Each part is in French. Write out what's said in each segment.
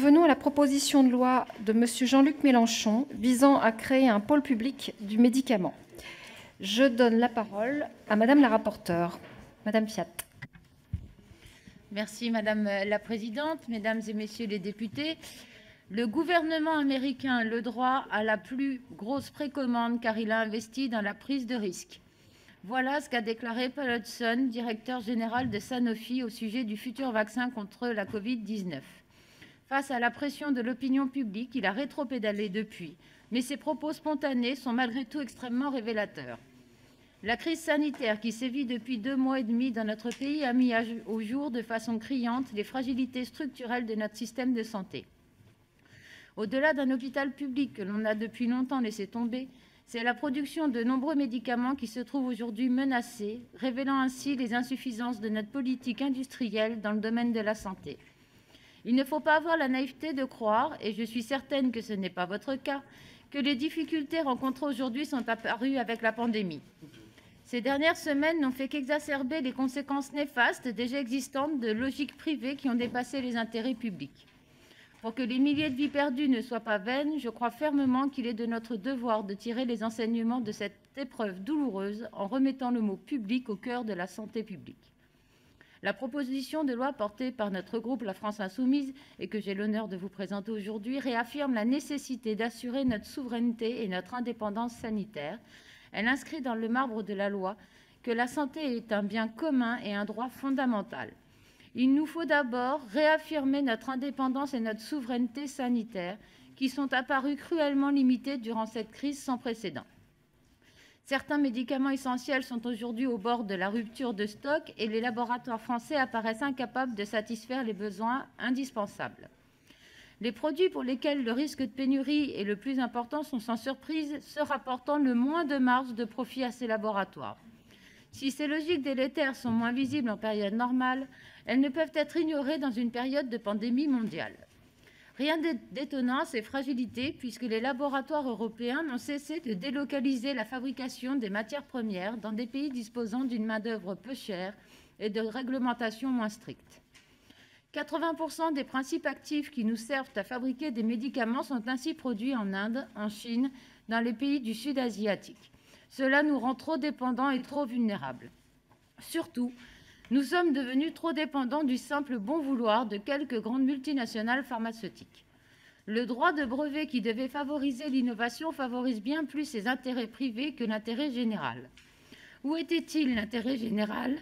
Venons à la proposition de loi de M. Jean-Luc Mélenchon visant à créer un pôle public du médicament. Je donne la parole à Madame la rapporteure, Madame Fiat. Merci Madame la Présidente, Mesdames et Messieurs les députés. Le gouvernement américain a le droit à la plus grosse précommande car il a investi dans la prise de risque. Voilà ce qu'a déclaré Paul Hudson, directeur général de Sanofi, au sujet du futur vaccin contre la Covid-19. Face à la pression de l'opinion publique, il a rétropédalé depuis, mais ses propos spontanés sont malgré tout extrêmement révélateurs. La crise sanitaire qui sévit depuis 2 mois et demi dans notre pays a mis au jour de façon criante les fragilités structurelles de notre système de santé. Au-delà d'un hôpital public que l'on a depuis longtemps laissé tomber, c'est la production de nombreux médicaments qui se trouvent aujourd'hui menacés, révélant ainsi les insuffisances de notre politique industrielle dans le domaine de la santé. Il ne faut pas avoir la naïveté de croire, et je suis certaine que ce n'est pas votre cas, que les difficultés rencontrées aujourd'hui sont apparues avec la pandémie. Ces dernières semaines n'ont fait qu'exacerber les conséquences néfastes déjà existantes de logiques privées qui ont dépassé les intérêts publics. Pour que les milliers de vies perdues ne soient pas vaines, je crois fermement qu'il est de notre devoir de tirer les enseignements de cette épreuve douloureuse en remettant le mot « public » au cœur de la santé publique. La proposition de loi portée par notre groupe La France Insoumise et que j'ai l'honneur de vous présenter aujourd'hui réaffirme la nécessité d'assurer notre souveraineté et notre indépendance sanitaire. Elle inscrit dans le marbre de la loi que la santé est un bien commun et un droit fondamental. Il nous faut d'abord réaffirmer notre indépendance et notre souveraineté sanitaire qui sont apparues cruellement limitées durant cette crise sans précédent. Certains médicaments essentiels sont aujourd'hui au bord de la rupture de stock et les laboratoires français apparaissent incapables de satisfaire les besoins indispensables. Les produits pour lesquels le risque de pénurie est le plus important sont sans surprise ceux rapportant le moins de marge de profit à ces laboratoires. Si ces logiques délétères sont moins visibles en période normale, elles ne peuvent être ignorées dans une période de pandémie mondiale. Rien d'étonnant à ces fragilités, puisque les laboratoires européens n'ont cessé de délocaliser la fabrication des matières premières dans des pays disposant d'une main-d'œuvre peu chère et de réglementations moins strictes. 80% des principes actifs qui nous servent à fabriquer des médicaments sont ainsi produits en Inde, en Chine, dans les pays du Sud asiatique. Cela nous rend trop dépendants et trop vulnérables. Surtout, nous sommes devenus trop dépendants du simple bon vouloir de quelques grandes multinationales pharmaceutiques. Le droit de brevet qui devait favoriser l'innovation favorise bien plus ses intérêts privés que l'intérêt général. Où était-il l'intérêt général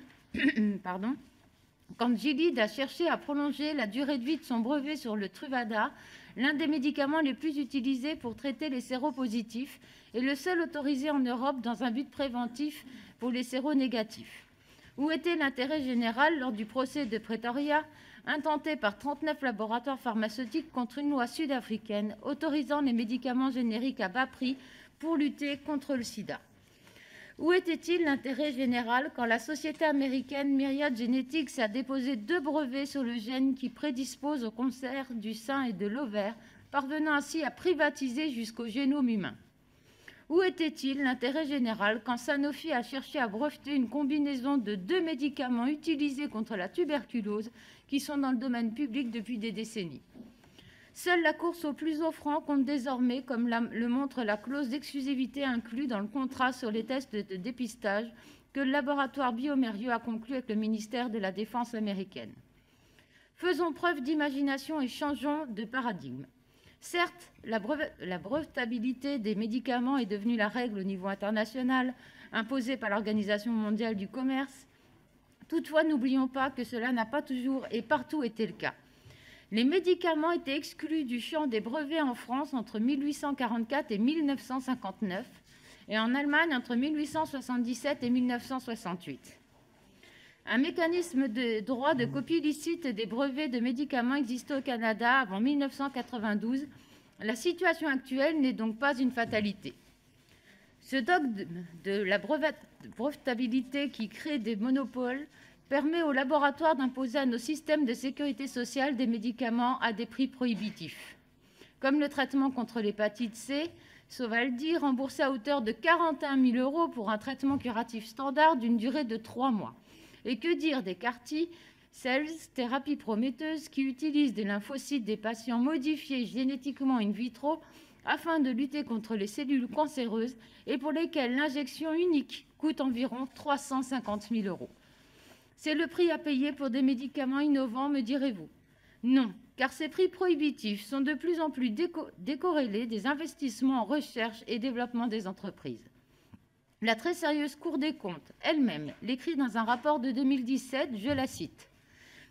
quand Gilead a cherché à prolonger la durée de vie de son brevet sur le Truvada, l'un des médicaments les plus utilisés pour traiter les séropositifs et le seul autorisé en Europe dans un but préventif pour les séronégatifs? Où était l'intérêt général lors du procès de Pretoria, intenté par 39 laboratoires pharmaceutiques contre une loi sud-africaine autorisant les médicaments génériques à bas prix pour lutter contre le sida? Où était-il l'intérêt général quand la société américaine Myriad Genetics a déposé 2 brevets sur le gène qui prédispose au cancer du sein et de l'ovaire, parvenant ainsi à privatiser jusqu'au génome humain? Où était-il l'intérêt général quand Sanofi a cherché à breveter une combinaison de 2 médicaments utilisés contre la tuberculose qui sont dans le domaine public depuis des décennies? Seule la course au plus offrant compte désormais, comme le montre la clause d'exclusivité inclue dans le contrat sur les tests de dépistage que le laboratoire Biomérieux a conclu avec le ministère de la Défense américaine. Faisons preuve d'imagination et changeons de paradigme. Certes, la brevetabilité des médicaments est devenue la règle au niveau international, imposée par l'Organisation mondiale du commerce. Toutefois, n'oublions pas que cela n'a pas toujours et partout été le cas. Les médicaments étaient exclus du champ des brevets en France entre 1844 et 1959 et en Allemagne entre 1877 et 1968. Un mécanisme de droit de copie licite des brevets de médicaments existait au Canada avant 1992. La situation actuelle n'est donc pas une fatalité. Ce dogme de la brevetabilité qui crée des monopoles permet aux laboratoires d'imposer à nos systèmes de sécurité sociale des médicaments à des prix prohibitifs, comme le traitement contre l'hépatite C, Sovaldi, remboursé à hauteur de 41 000 € pour un traitement curatif standard d'une durée de 3 mois. Et que dire des CAR-T, Cells, thérapie prometteuse qui utilise des lymphocytes des patients modifiés génétiquement in vitro afin de lutter contre les cellules cancéreuses et pour lesquelles l'injection unique coûte environ 350 000 €. C'est le prix à payer pour des médicaments innovants, me direz-vous? Non, car ces prix prohibitifs sont de plus en plus décorrélés des investissements en recherche et développement des entreprises. La très sérieuse Cour des comptes elle-même l'écrit dans un rapport de 2017, je la cite.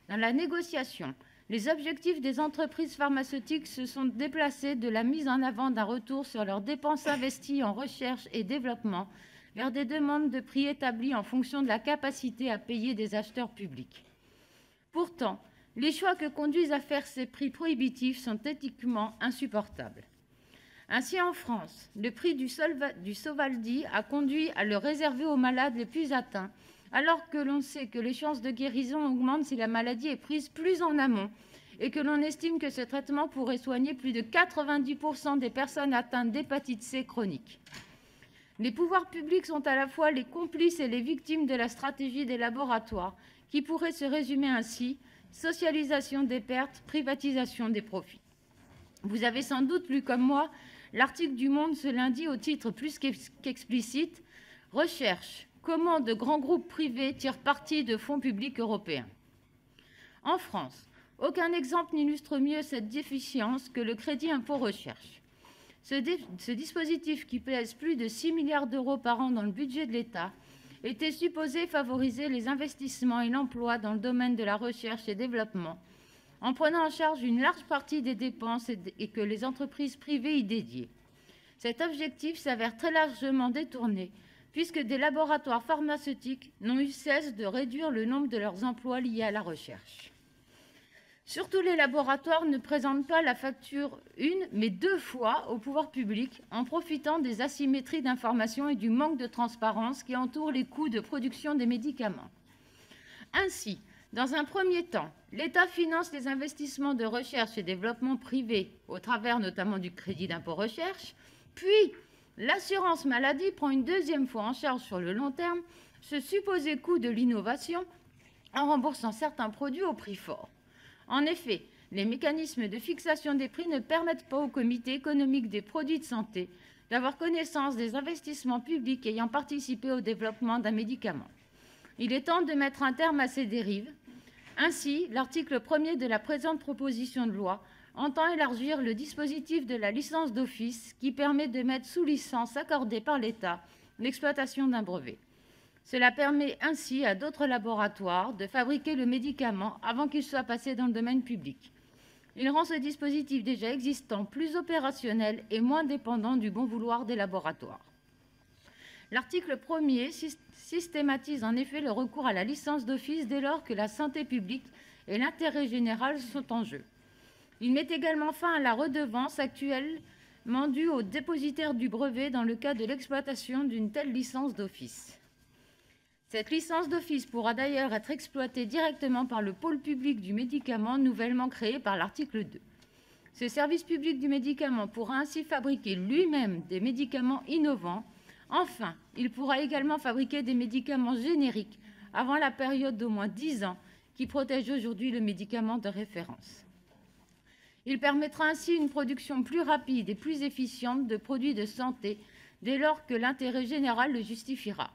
Dans la négociation, les objectifs des entreprises pharmaceutiques se sont déplacés de la mise en avant d'un retour sur leurs dépenses investies en recherche et développement vers des demandes de prix établies en fonction de la capacité à payer des acheteurs publics. Pourtant, les choix que conduisent à faire ces prix prohibitifs sont éthiquement insupportables. Ainsi, en France, le prix du Sovaldi a conduit à le réserver aux malades les plus atteints, alors que l'on sait que les chances de guérison augmentent si la maladie est prise plus en amont et que l'on estime que ce traitement pourrait soigner plus de 90% des personnes atteintes d'hépatite C chronique. Les pouvoirs publics sont à la fois les complices et les victimes de la stratégie des laboratoires, qui pourrait se résumer ainsi: socialisation des pertes, privatisation des profits. Vous avez sans doute lu comme moi l'article du Monde ce lundi au titre plus qu'explicite « Recherche, comment de grands groupes privés tirent parti de fonds publics européens ». En France, aucun exemple n'illustre mieux cette déficience que le crédit impôt recherche. Ce dispositif, qui pèse plus de 6 milliards d'euros par an dans le budget de l'État, était supposé favoriser les investissements et l'emploi dans le domaine de la recherche et développement, en prenant en charge une large partie des dépenses et que les entreprises privées y dédiaient. Cet objectif s'avère très largement détourné, puisque des laboratoires pharmaceutiques n'ont eu cesse de réduire le nombre de leurs emplois liés à la recherche. Surtout, les laboratoires ne présentent pas la facture une, mais deux fois au pouvoir public, en profitant des asymétries d'information et du manque de transparence qui entourent les coûts de production des médicaments. Ainsi, dans un premier temps, l'État finance les investissements de recherche et développement privés, au travers notamment du crédit d'impôt recherche, puis l'assurance maladie prend une deuxième fois en charge sur le long terme ce supposé coût de l'innovation en remboursant certains produits au prix fort. En effet, les mécanismes de fixation des prix ne permettent pas au Comité économique des produits de santé d'avoir connaissance des investissements publics ayant participé au développement d'un médicament. Il est temps de mettre un terme à ces dérives. Ainsi, l'article 1er de la présente proposition de loi entend élargir le dispositif de la licence d'office qui permet de mettre sous licence accordée par l'État l'exploitation d'un brevet. Cela permet ainsi à d'autres laboratoires de fabriquer le médicament avant qu'il soit passé dans le domaine public. Il rend ce dispositif déjà existant plus opérationnel et moins dépendant du bon vouloir des laboratoires. L'article 1er systématise en effet le recours à la licence d'office dès lors que la santé publique et l'intérêt général sont en jeu. Il met également fin à la redevance actuellement due aux dépositaires du brevet dans le cas de l'exploitation d'une telle licence d'office. Cette licence d'office pourra d'ailleurs être exploitée directement par le pôle public du médicament nouvellement créé par l'article 2. Ce service public du médicament pourra ainsi fabriquer lui-même des médicaments innovants. Enfin, il pourra également fabriquer des médicaments génériques avant la période d'au moins 10 ans qui protège aujourd'hui le médicament de référence. Il permettra ainsi une production plus rapide et plus efficiente de produits de santé dès lors que l'intérêt général le justifiera.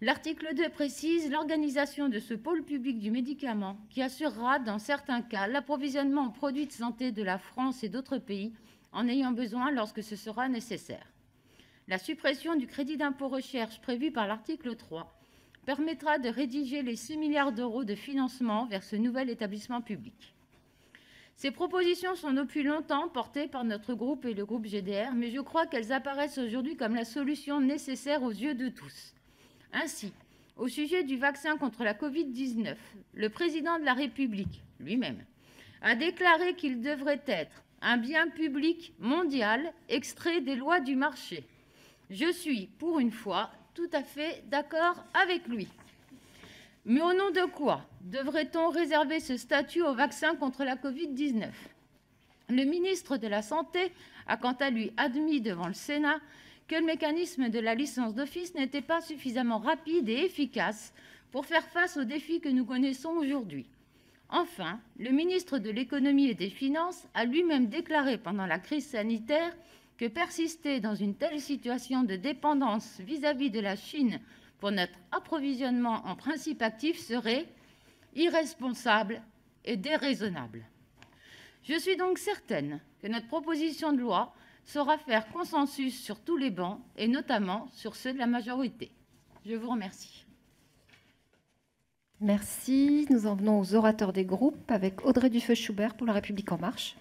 L'article 2 précise l'organisation de ce pôle public du médicament qui assurera dans certains cas l'approvisionnement en produits de santé de la France et d'autres pays en ayant besoin lorsque ce sera nécessaire. La suppression du crédit d'impôt recherche prévu par l'article 3 permettra de rédiger les 6 milliards d'euros de financement vers ce nouvel établissement public. Ces propositions sont depuis longtemps portées par notre groupe et le groupe GDR, mais je crois qu'elles apparaissent aujourd'hui comme la solution nécessaire aux yeux de tous. Ainsi, au sujet du vaccin contre la Covid-19, le président de la République lui-même a déclaré qu'il devrait être un bien public mondial extrait des lois du marché. Je suis, pour une fois, tout à fait d'accord avec lui. Mais au nom de quoi devrait-on réserver ce statut au vaccin contre la Covid-19 ? Le ministre de la Santé a quant à lui admis devant le Sénat que le mécanisme de la licence d'office n'était pas suffisamment rapide et efficace pour faire face aux défis que nous connaissons aujourd'hui. Enfin, le ministre de l'Économie et des Finances a lui-même déclaré pendant la crise sanitaire que persister dans une telle situation de dépendance vis-à-vis de la Chine pour notre approvisionnement en principes actifs serait irresponsable et déraisonnable. Je suis donc certaine que notre proposition de loi saura faire consensus sur tous les bancs, et notamment sur ceux de la majorité. Je vous remercie. Merci. Nous en venons aux orateurs des groupes avec Audrey Dufeu-Schubert pour La République En Marche.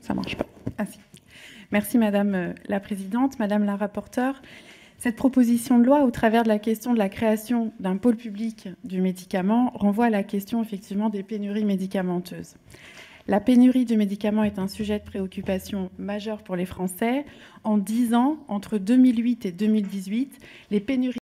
Ça marche pas. Ah si. Merci Madame la Présidente, Madame la rapporteure. Cette proposition de loi, au travers de la question de la création d'un pôle public du médicament, renvoie à la question effectivement des pénuries médicamenteuses. La pénurie de médicaments est un sujet de préoccupation majeur pour les Français. En 10 ans, entre 2008 et 2018, les pénuries